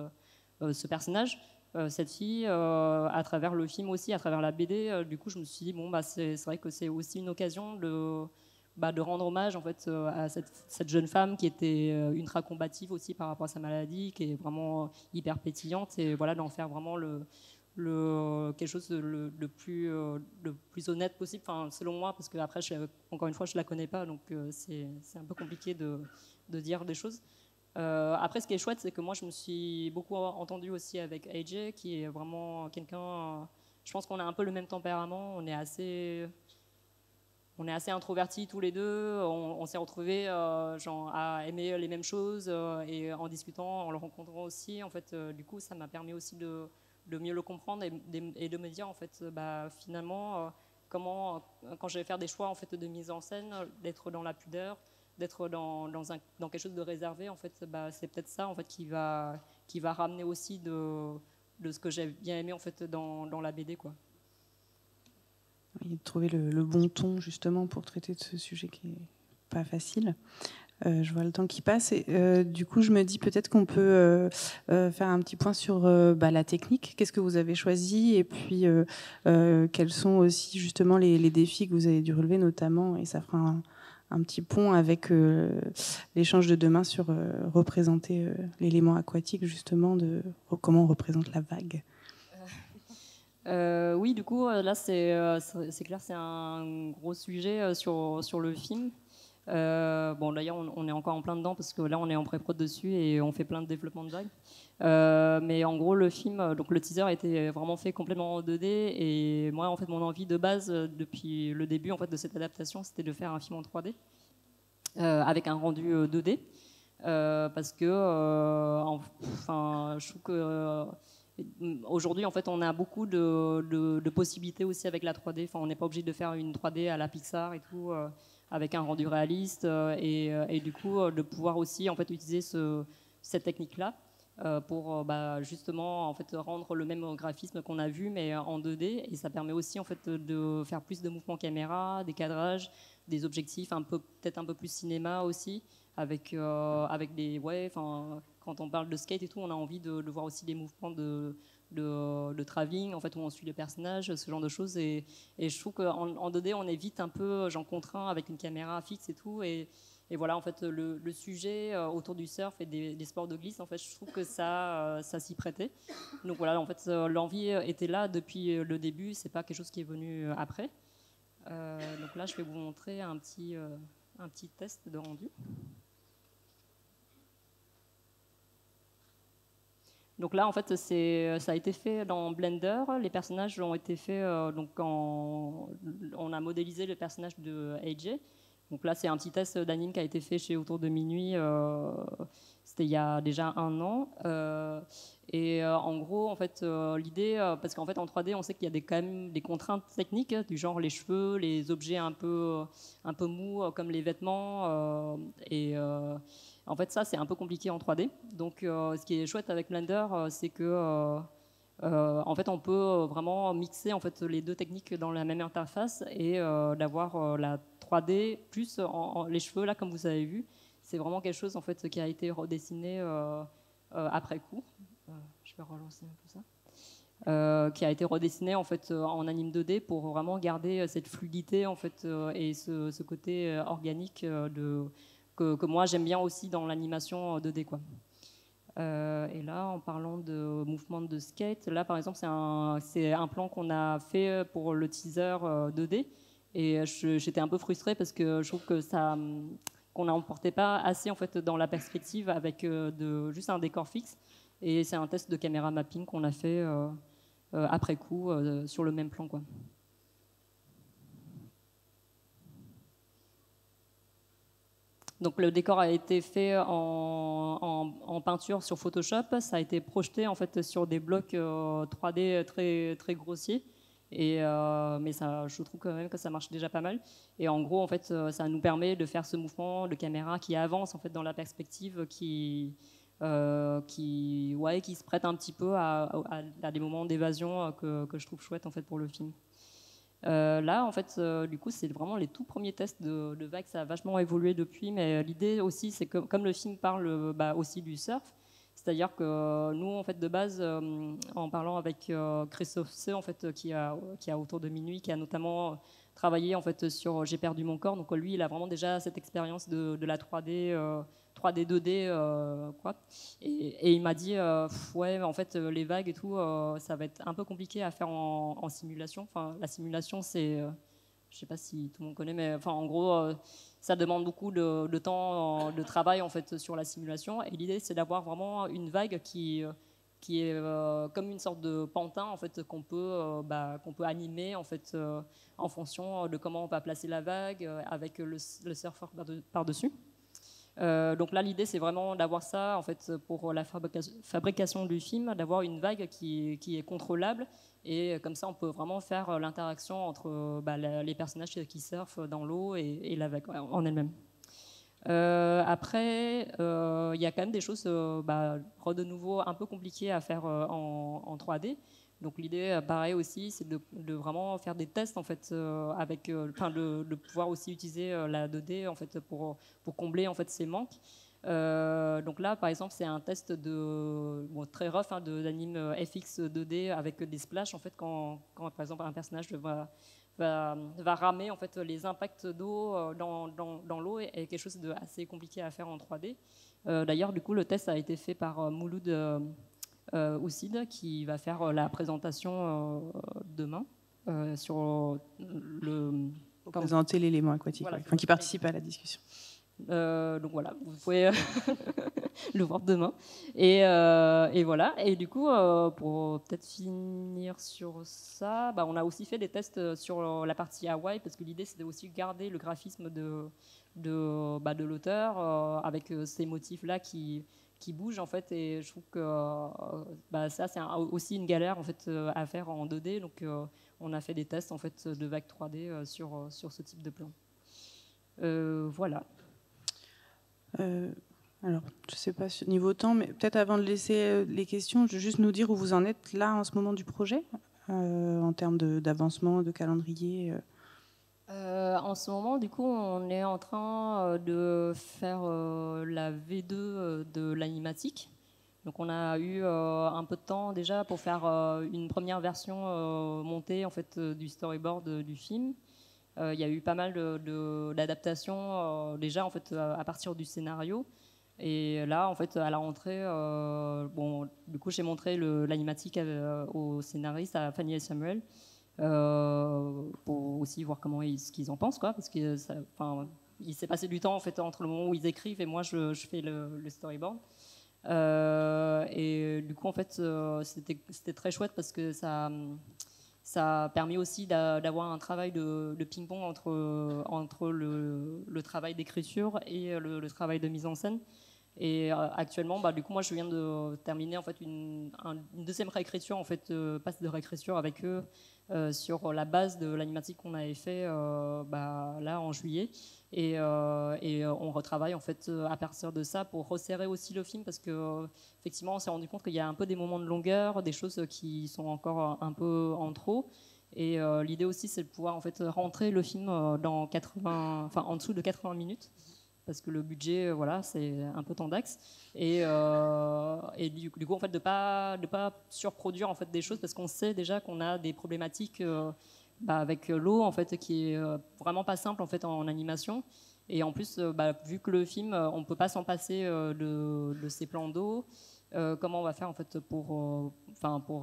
ce personnage, cette fille à travers le film aussi, à travers la BD. Du coup je me suis dit c'est vrai que c'est aussi une occasion de rendre hommage en fait à cette jeune femme qui était ultra combative aussi par rapport à sa maladie, qui est vraiment hyper pétillante, et voilà d'en faire vraiment quelque chose de plus honnête possible, enfin, selon moi, parce que après encore une fois je la connais pas, donc c'est un peu compliqué de dire des choses. Après ce qui est chouette c'est que moi je me suis beaucoup entendue aussi avec AJ qui est vraiment quelqu'un, je pense qu'on a un peu le même tempérament, on est assez introvertis tous les deux, on s'est retrouvés à aimer les mêmes choses et en discutant, en le rencontrant aussi, en fait, du coup, ça m'a permis aussi de mieux le comprendre et de me dire, en fait, finalement, comment, quand je vais faire des choix en fait, de mise en scène, d'être dans la pudeur, d'être dans quelque chose de réservé, en fait, c'est peut-être ça en fait, qui va ramener aussi de ce que j'ai bien aimé en fait, dans la BD, quoi. Oui, de trouver le bon ton justement pour traiter de ce sujet qui est pas facile. Je vois le temps qui passe et du coup je me dis peut-être qu'on peut faire un petit point sur la technique. Qu'est-ce que vous avez choisi et puis quels sont aussi justement les défis que vous avez dû relever notamment, et ça fera un petit pont avec l'échange de demain sur représenter l'élément aquatique justement, de comment on représente la vague. Oui, du coup, là, c'est clair, c'est un gros sujet sur le film. Bon, d'ailleurs, on est encore en plein dedans parce que là, on est en pré-prod dessus et on fait plein de développement de vagues. Mais en gros, le film, donc le teaser a été vraiment fait complètement en 2D. Et moi, en fait, mon envie de base, depuis le début en fait, de cette adaptation, c'était de faire un film en 3D avec un rendu 2D. Parce que, enfin, je trouve que aujourd'hui, en fait, on a beaucoup de possibilités aussi avec la 3D. Enfin, on n'est pas obligé de faire une 3D à la Pixar et tout, avec un rendu réaliste, et du coup, de pouvoir aussi en fait utiliser cette technique-là pour justement en fait rendre le même graphisme qu'on a vu, mais en 2D. Et ça permet aussi en fait de faire plus de mouvements caméra, des cadrages, des objectifs, peut-être un peu plus cinéma aussi, avec des quand on parle de skate et tout, on a envie de voir aussi des mouvements de travelling, en fait, où on suit les personnages, ce genre de choses. Et je trouve qu'en 2D, on est vite un peu contraint avec une caméra fixe et tout. Et voilà, en fait, le sujet autour du surf et des sports de glisse, en fait, je trouve que ça s'y prêtait. Donc voilà, en fait, l'envie était là depuis le début. C'est pas quelque chose qui est venu après. Donc là, je vais vous montrer un petit test de rendu. Donc là, en fait, ça a été fait dans Blender. Les personnages ont été faits, on a modélisé le personnage de AJ. Donc là, c'est un petit test d'anime qui a été fait chez Autour de Minuit. C'était il y a déjà 1 an. En gros, en fait, l'idée, parce qu'en fait, en 3D, on sait qu'il y a quand même des contraintes techniques, du genre les cheveux, les objets un peu mous, comme les vêtements. En fait, ça, c'est un peu compliqué en 3D. Donc, ce qui est chouette avec Blender, c'est que en fait, on peut vraiment mixer en fait les deux techniques dans la même interface et d'avoir la 3D plus les cheveux là, comme vous avez vu. C'est vraiment quelque chose en fait qui a été redessiné après coup. Je vais relancer un peu ça. Qui a été redessiné en fait en anime 2D pour vraiment garder cette fluidité en fait et ce côté organique que moi j'aime bien aussi dans l'animation 2D quoi. Et là, en parlant de mouvement de skate, là par exemple c'est un plan qu'on a fait pour le teaser 2D et j'étais un peu frustrée parce que je trouve que qu'on n'emportait pas assez en fait dans la perspective avec juste un décor fixe. Et c'est un test de caméra mapping qu'on a fait après coup sur le même plan quoi. Donc le décor a été fait en peinture sur Photoshop. Ça a été projeté en fait sur des blocs 3D très très grossiers. Mais ça, je trouve quand même que ça marche déjà pas mal. Et en gros, en fait, ça nous permet de faire ce mouvement de caméra qui avance en fait dans la perspective, qui se prête un petit peu à des moments d'évasion que je trouve chouette en fait pour le film. Là, en fait, du coup, c'est vraiment les tout premiers tests de vagues. Ça a vachement évolué depuis, mais l'idée aussi, c'est que comme le film parle aussi du surf, c'est-à-dire que nous, en fait, de base, en parlant avec Christophe C, en fait, qui a Autour de Minuit, qui a notamment travaillé en fait sur J'ai perdu mon corps. Donc lui, il a vraiment déjà cette expérience de la 3D, 3D 2D, quoi. Et il m'a dit, ouais, en fait, les vagues et tout, ça va être un peu compliqué à faire en simulation. Enfin, la simulation, c'est, je sais pas si tout le monde connaît, mais enfin, en gros, ça demande beaucoup de temps de travail en fait sur la simulation. Et l'idée, c'est d'avoir vraiment une vague qui est comme une sorte de pantin en fait qu'on peut animer en fait en fonction de comment on va placer la vague avec le surfeur par-dessus. Donc là, l'idée, c'est vraiment d'avoir ça en fait pour la fabrication du film, d'avoir une vague qui est contrôlable. Et comme ça, on peut vraiment faire l'interaction entre les personnages qui surfent dans l'eau et la vague en elle-même. Après, il y a quand même des choses de nouveau un peu compliquées à faire en 3D. Donc l'idée, pareil aussi, c'est de vraiment faire des tests en fait de pouvoir aussi utiliser la 2D en fait pour combler en fait ces manques. Donc là, par exemple, c'est un test très rough d'anime FX 2D avec des splashs en fait quand par exemple un personnage va ramer en fait les impacts d'eau dans l'eau est quelque chose d'assez compliqué à faire en 3D. D'ailleurs, du coup, le test a été fait par Mouloud Oussid qui va faire la présentation demain sur Pour présenter l'élément aquatique, voilà, enfin, qui participe à la discussion. Donc voilà, vous pouvez le voir demain. Et voilà. Et du coup, pour peut-être finir sur ça, on a aussi fait des tests sur la partie Hawaï, parce que l'idée c'était aussi garder le graphisme de l'auteur avec ces motifs-là qui bougent en fait. Et je trouve que ça c'est aussi une galère en fait à faire en 2D. Donc on a fait des tests en fait de vagues 3D sur ce type de plan. Voilà. Alors, je ne sais pas niveau temps, mais peut-être avant de laisser les questions, je veux juste nous dire où vous en êtes là en ce moment du projet, en termes d'avancement, de calendrier. En ce moment, du coup, on est en train de faire la V2 de l'animatique. Donc, on a eu un peu de temps déjà pour faire une première version montée en fait du storyboard du film. Il y a eu pas mal d'adaptations déjà en fait à partir du scénario. Et là, en fait, à la rentrée, du coup, j'ai montré l'animatique au scénariste, à Fanny et Samuel, pour aussi voir ce qu'ils en pensent, quoi, parce que il s'est passé du temps en fait entre le moment où ils écrivent et moi je fais le storyboard. Et du coup, en fait, c'était très chouette parce que ça a permis aussi d'avoir un travail de ping-pong entre le travail d'écriture et le travail de mise en scène. Et actuellement, du coup, moi, je viens de terminer en fait une deuxième réécriture, en fait, passe de réécriture avec eux sur la base de l'animatique qu'on avait fait là en juillet. Et on retravaille en fait à partir de ça pour resserrer aussi le film parce que effectivement, on s'est rendu compte qu'il y a un peu des moments de longueur, des choses qui sont encore un peu en trop. Et l'idée aussi, c'est de pouvoir en fait rentrer le film dans en dessous de 80 minutes. Parce que le budget, voilà, c'est un peu tendax. Et du coup, en fait, de pas surproduire en fait des choses, parce qu'on sait déjà qu'on a des problématiques avec l'eau, en fait, qui est vraiment pas simple en fait en animation. Et en plus, vu que le film, on peut pas s'en passer de ces plans d'eau. Comment on va faire en fait pour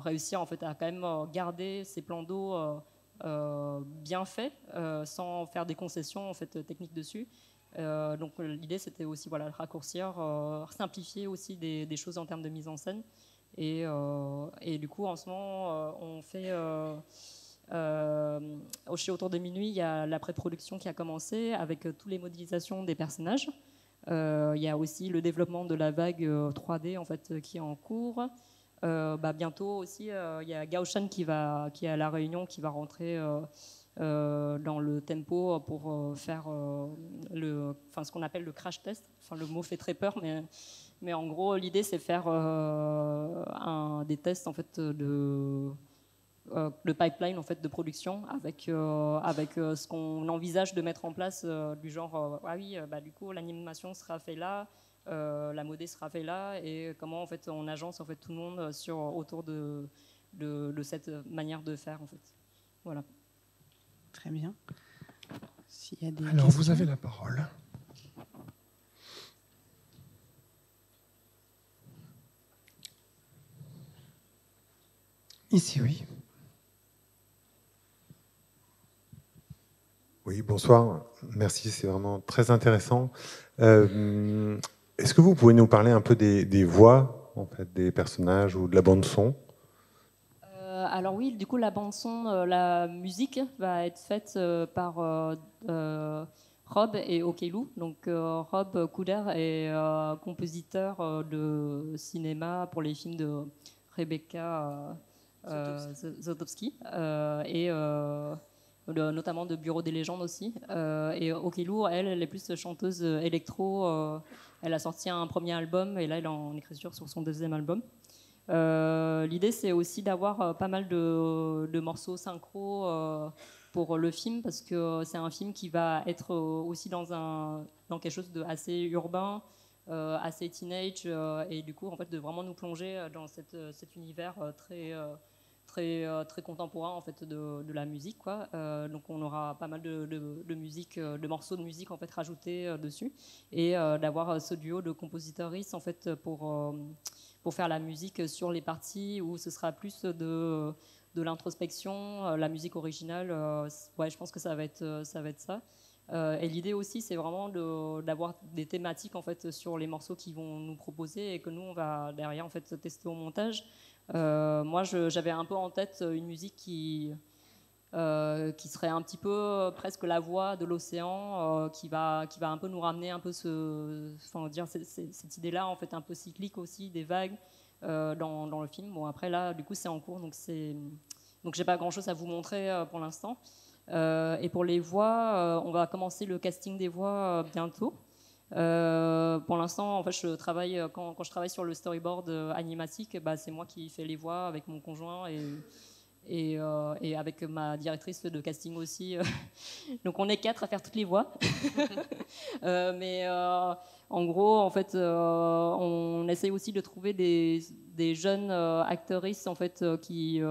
réussir en fait à quand même garder ces plans d'eau bien faits, sans faire des concessions en fait techniques dessus. Donc l'idée c'était aussi de raccourcir, simplifier aussi des choses en termes de mise en scène. Et du coup en ce moment on fait chez Autour de minuit, il y a la pré-production qui a commencé avec toutes les modélisations des personnages. Il y a aussi le développement de la vague 3D en fait qui est en cours. Bientôt aussi il y a Gaoshan qui est à La Réunion qui va rentrer dans le tempo pour faire ce qu'on appelle le crash test. Enfin, le mot fait très peur, mais en gros, l'idée, c'est faire des tests en fait, le pipeline en fait, de production avec ce qu'on envisage de mettre en place, du genre, du coup, l'animation sera faite là, la modé sera faite là, et comment en fait, on agence en fait, tout le monde autour de cette manière de faire. En fait. Voilà. Très bien. S'il y a des Alors, questions. vous avez la parole. Ici, oui. Oui, bonsoir. Merci, c'est vraiment très intéressant. Est-ce que vous pouvez nous parler un peu des voix, en fait, des personnages ou de la bande son? Alors oui, du coup, la bande son, la musique va être faite par Rob et Okelou. Donc Rob Couder est compositeur de cinéma pour les films de Rebecca Zotowski et notamment de Bureau des légendes aussi. Et Okelou, elle est plus chanteuse électro. Elle a sorti un premier album et là, elle est en écriture sur son deuxième album. L'idée, c'est aussi d'avoir pas mal de morceaux synchro pour le film, parce que c'est un film qui va être aussi dans quelque chose d'assez urbain, assez teenage, et du coup, en fait, de vraiment nous plonger dans cet univers très contemporain en fait de la musique, quoi. Donc on aura pas mal de musique, de morceaux de musique en fait rajoutés dessus, et d'avoir ce duo de compositeuristes en fait pour faire la musique sur les parties où ce sera plus l'introspection, la musique originale. Ouais, je pense que ça va être ça. Et l'idée aussi, c'est vraiment d'avoir des thématiques en fait sur les morceaux qu'ils vont nous proposer et que nous on va derrière en fait tester au montage. Moi, j'avais un peu en tête une musique qui serait un petit peu presque la voix de l'océan, qui va un peu nous ramener un peu cette idée-là en fait un peu cyclique aussi des vagues dans le film. Bon après là, du coup c'est en cours, donc j'ai pas grand-chose à vous montrer pour l'instant. Et pour les voix, on va commencer le casting des voix bientôt. Pour l'instant, en fait, quand je travaille sur le storyboard animatique, bah, c'est moi qui fais les voix avec mon conjoint et avec ma directrice de casting aussi. Donc on est 4 à faire toutes les voix. Mais en gros, en fait, on essaye aussi de trouver des jeunes actrices en fait, qui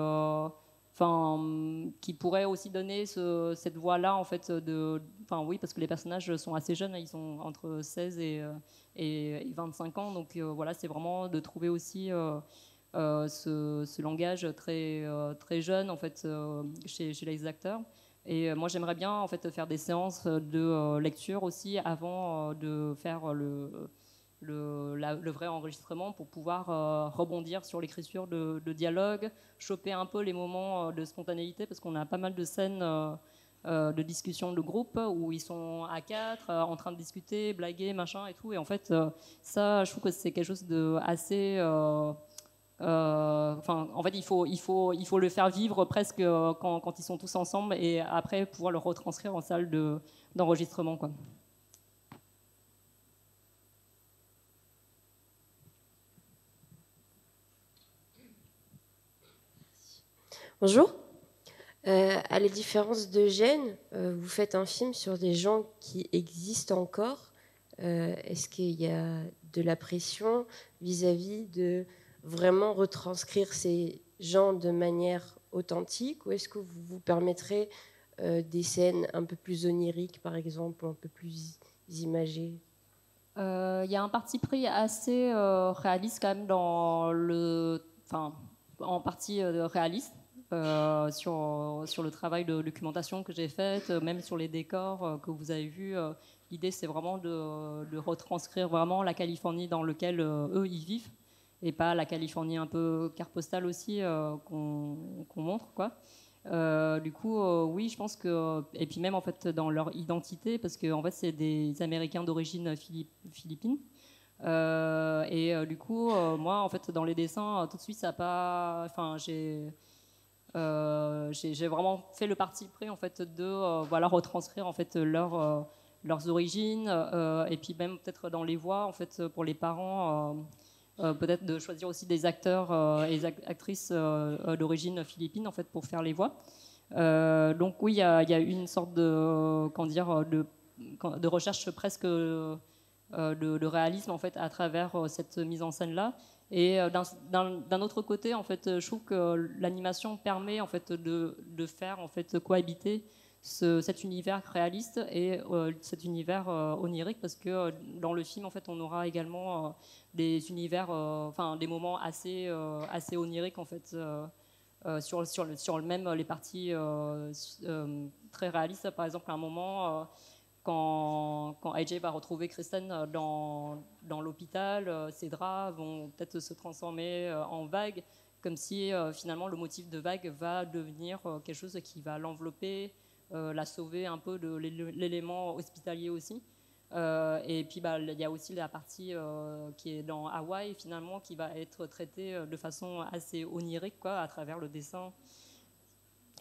pourraient aussi donner cette voix-là en fait. Oui, parce que les personnages sont assez jeunes, ils sont entre 16 et 25 ans. Donc voilà, c'est vraiment de trouver aussi ce langage très jeune en fait, chez les acteurs. Et moi j'aimerais bien en fait faire des séances de lecture aussi avant de faire le vrai enregistrement pour pouvoir rebondir sur l'écriture de dialogue, choper un peu les moments de spontanéité parce qu'on a pas mal de scènes de discussion de groupe où ils sont à 4 en train de discuter, blaguer, machin et tout. Et en fait, ça, je trouve que c'est quelque chose de assez en fait, il faut le faire vivre presque quand ils sont tous ensemble et après pouvoir le retranscrire en salle d'enregistrement, quoi. Bonjour. À la différence d'Eugène, vous faites un film sur des gens qui existent encore. Est-ce qu'il y a de la pression vis-à-vis de vraiment retranscrire ces gens de manière authentique, ou est-ce que vous vous permettrez des scènes un peu plus oniriques, par exemple, ou un peu plus imagées? Il y a un parti pris assez réaliste quand même en partie réaliste sur le travail de documentation que j'ai fait, même sur les décors que vous avez vus. L'idée c'est vraiment de retranscrire vraiment la Californie dans laquelle eux ils vivent et pas la Californie un peu carte postale aussi qu'on montre, quoi. Du coup, oui, je pense que et puis même en fait dans leur identité, parce que en fait c'est des Américains d'origine philippine. Du coup, moi en fait dans les dessins, tout de suite ça a pas, enfin j'ai vraiment fait le parti pris en fait de voilà retranscrire en fait leurs origines et puis même peut-être dans les voix en fait pour les parents. Peut-être de choisir aussi des acteurs et des actrices d'origine philippine en fait pour faire les voix. Donc oui, il y a une sorte de recherche presque de réalisme en fait à travers cette mise en scène là. Et d'un autre côté, en fait, je trouve que l'animation permet en fait de faire en fait cohabiter cet univers réaliste et cet univers onirique, parce que dans le film en fait on aura également des univers, des moments assez oniriques en fait sur même les parties très réalistes. Par exemple, à un moment quand AJ va retrouver Kristen dans l'hôpital, ses draps vont peut-être se transformer en vagues, comme si finalement le motif de vague va devenir quelque chose qui va l'envelopper, la sauver un peu de l'élément hospitalier aussi. Et puis il y a aussi la partie qui est dans Hawaï finalement, qui va être traitée de façon assez onirique, quoi, à travers le dessin.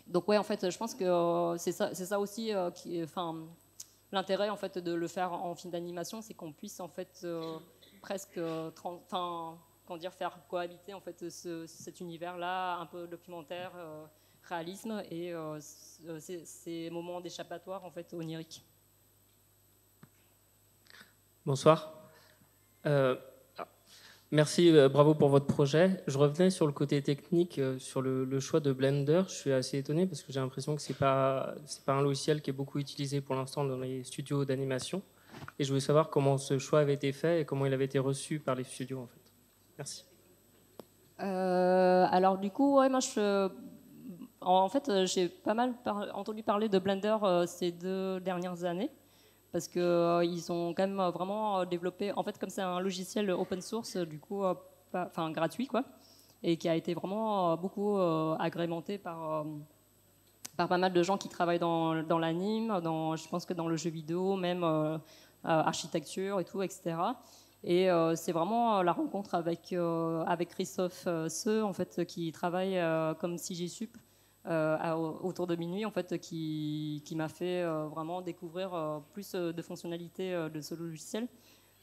Donc ouais, en fait, je pense que c'est ça aussi l'intérêt en fait de le faire en film d'animation, c'est qu'on puisse en fait presque faire cohabiter en fait cet univers-là, un peu documentaire, réalisme et ces moments d'échappatoire en fait oniriques. Bonsoir. Merci, bravo pour votre projet. Je revenais sur le côté technique, sur le choix de Blender. Je suis assez étonné parce que j'ai l'impression que c'est pas un logiciel qui est beaucoup utilisé pour l'instant dans les studios d'animation. Et je voulais savoir comment ce choix avait été fait et comment il avait été reçu par les studios, en fait. Merci. Alors du coup, ouais, moi En fait, j'ai pas mal entendu parler de Blender ces 2 dernières années, parce qu'ils ont quand même vraiment développé, en fait, comme c'est un logiciel open source, du coup, gratuit, quoi, et qui a été vraiment beaucoup agrémenté par pas mal de gens qui travaillent dans l'anime, je pense que dans le jeu vidéo, même architecture et tout, etc. Et c'est vraiment la rencontre avec Christophe Seux, en fait, qui travaille comme CGSup autour de minuit, en fait, qui m'a fait vraiment découvrir plus de fonctionnalités de ce logiciel.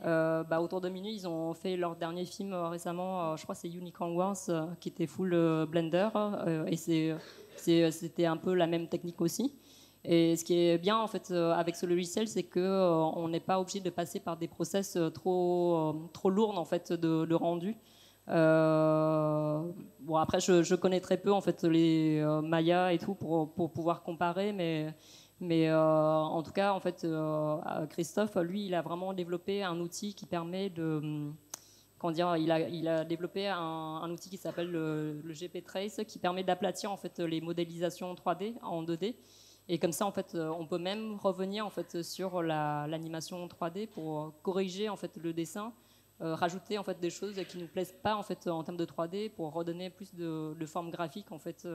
Autour de minuit, ils ont fait leur dernier film récemment, je crois que c'est Unicorn Wars, qui était full Blender, et c'était un peu la même technique aussi. Et ce qui est bien en fait avec ce logiciel, c'est que on n'est pas obligé de passer par des process trop lourds en fait de rendu. Après, je connais très peu en fait les Maya et tout pour pouvoir comparer, mais en tout cas en fait Christophe, lui, il a vraiment développé un outil qui permet de il a développé un outil qui s'appelle le GP Trace, qui permet d'aplatir en fait les modélisations 3D en 2D. Et comme ça, en fait, on peut même revenir en fait sur l'animation 3D pour corriger en fait le dessin, rajouter en fait des choses qui nous plaisent pas en fait en termes de 3D pour redonner plus de forme graphique en fait.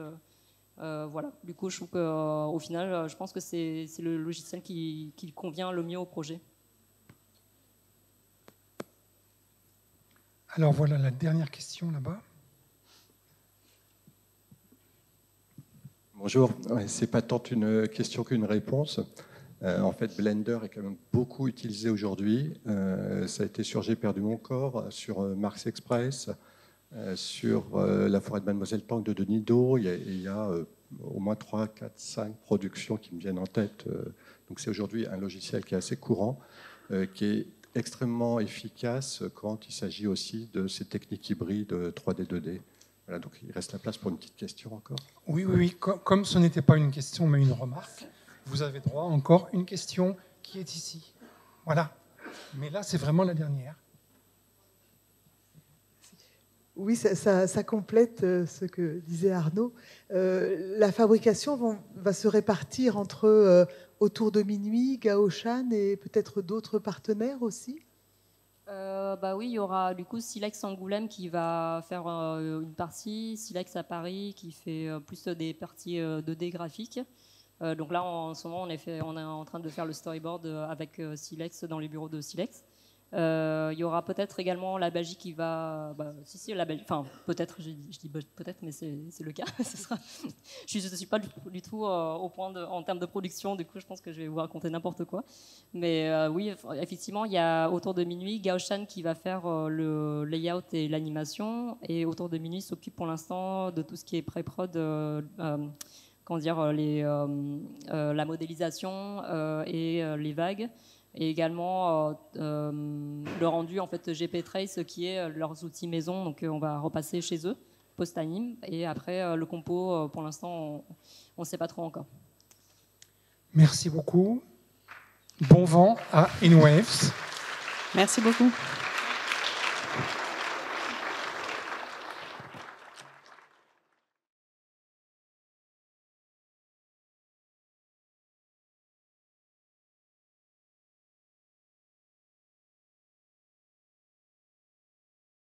Voilà. Du coup, je trouve qu'au final, je pense que c'est le logiciel qui convient le mieux au projet. Alors voilà la dernière question là-bas. Bonjour, c'est pas tant une question qu'une réponse. En fait, Blender est quand même beaucoup utilisé aujourd'hui. Ça a été sur J'ai perdu mon corps, sur Mars Express, sur La forêt de Mademoiselle Tank de Denis Do. Il y a au moins 3, 4, 5 productions qui me viennent en tête. Donc c'est aujourd'hui un logiciel qui est assez courant, qui est extrêmement efficace quand il s'agit aussi de ces techniques hybrides 3D, 2D. Voilà, donc il reste la place pour une petite question encore. Oui. Comme ce n'était pas une question mais une remarque, vous avez droit à encore une question qui est ici. Voilà. Mais là, c'est vraiment la dernière. Oui, ça complète ce que disait Arnaud. La fabrication va se répartir entre autour de minuit, Gaoshan et peut-être d'autres partenaires aussi. Oui, il y aura du coup Silex Angoulême qui va faire une partie, Silex à Paris qui fait plus des parties 2D graphiques. Donc là, en ce moment, on est en train de faire le storyboard avec Silex dans les bureaux de Silex. Il y aura peut-être également la Belgique qui va... la Belgique, enfin, peut-être, je dis peut-être, mais c'est le cas. Je ne suis pas du tout au point en termes de production, du coup, je pense que je vais vous raconter n'importe quoi. Mais oui, effectivement, il y a autour de minuit Gaoshan qui va faire le layout et l'animation, et autour de minuit s'occupe pour l'instant de tout ce qui est pré-prod, la modélisation et les vagues. Et également le rendu en fait GP Trace qui est leurs outils maison, donc on va repasser chez eux post-anime, et après le compo pour l'instant on ne sait pas trop encore. Merci beaucoup. Bon vent à InWaves. Merci beaucoup.